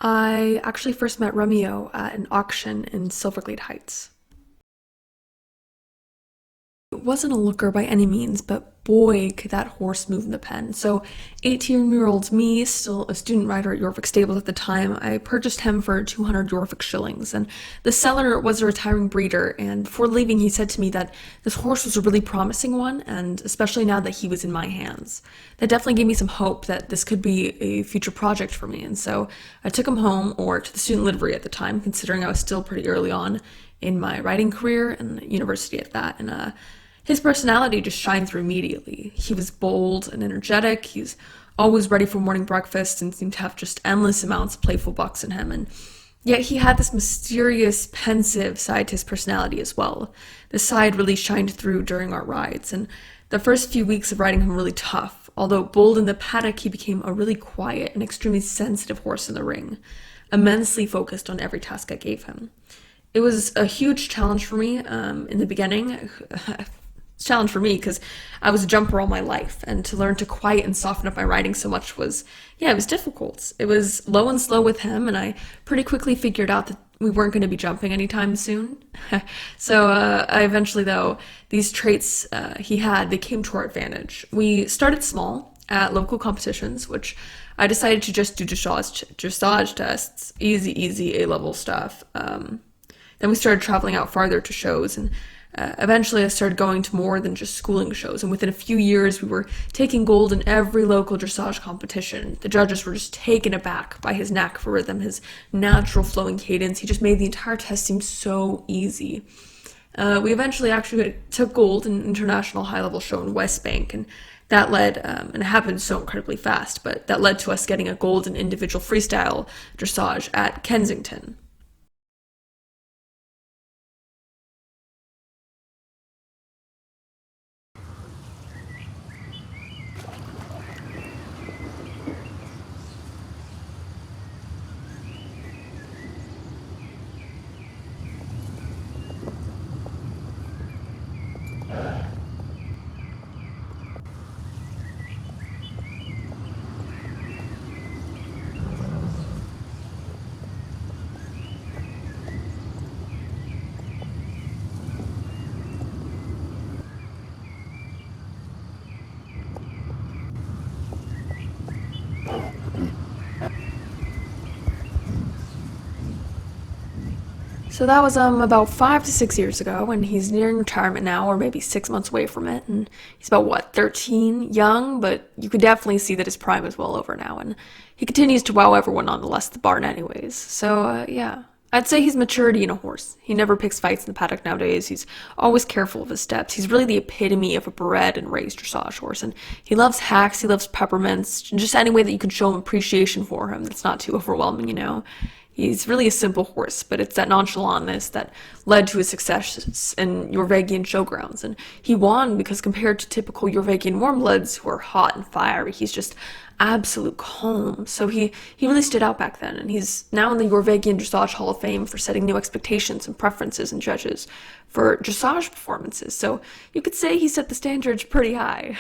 I actually first met Romeo at an auction in Silverglade Heights. It wasn't a looker by any means, but boy, could that horse move in the pen. So, 18-year-old me, still a student rider at Jorvik Stables at the time, I purchased him for 200 Jorvik shillings. And the seller was a retiring breeder, and before leaving, he said to me that this horse was a really promising one, and especially now that he was in my hands. That definitely gave me some hope that this could be a future project for me. And so I took him home, or to the student livery at the time, considering I was still pretty early on in my riding career and university at that. And his personality just shined through immediately. He was bold and energetic. He's always ready for morning breakfast and seemed to have just endless amounts of playful bucks in him. And yet he had this mysterious, pensive side to his personality as well. This side really shined through during our rides. And the first few weeks of riding him were really tough. Although bold in the paddock, he became a really quiet and extremely sensitive horse in the ring, immensely focused on every task I gave him. It was a huge challenge for me in the beginning. Challenge for me because I was a jumper all my life, and to learn to quiet and soften up my riding so much was, it was difficult. It was low and slow with him, and I pretty quickly figured out that we weren't going to be jumping anytime soon. So I eventually, though, these traits he had, they came to our advantage. We started small at local competitions, which I decided to just do dressage tests, easy A-level stuff. Then we started traveling out farther to shows, and eventually I started going to more than just schooling shows, and within a few years we were taking gold in every local dressage competition. The judges were just taken aback by his knack for rhythm, his natural flowing cadence. He just made the entire test seem so easy. We eventually actually took gold in an international high-level show in West Bank, and that led, and it happened so incredibly fast, but that led to us getting a gold in individual freestyle dressage at Kensington. So that was about 5 to 6 years ago, and he's nearing retirement now, or maybe 6 months away from it. And he's about what, 13, young, but you could definitely see that his prime is well over now, and he continues to wow everyone nonetheless at the barn, anyways. So yeah, I'd say he's maturity in a horse. He never picks fights in the paddock nowadays. He's always careful of his steps. He's really the epitome of a bred and raised dressage horse, and he loves hacks. He loves peppermints, just any way that you can show him appreciation for him that's not too overwhelming. He's really a simple horse, but it's that nonchalantness that led to his success in Jorvegian showgrounds. And he won because compared to typical Jorvegian warmbloods who are hot and fiery, he's just absolute calm. So he really stood out back then, and he's now in the Jorvegian Dressage Hall of Fame for setting new expectations and preferences in judges for dressage performances. So you could say he set the standards pretty high.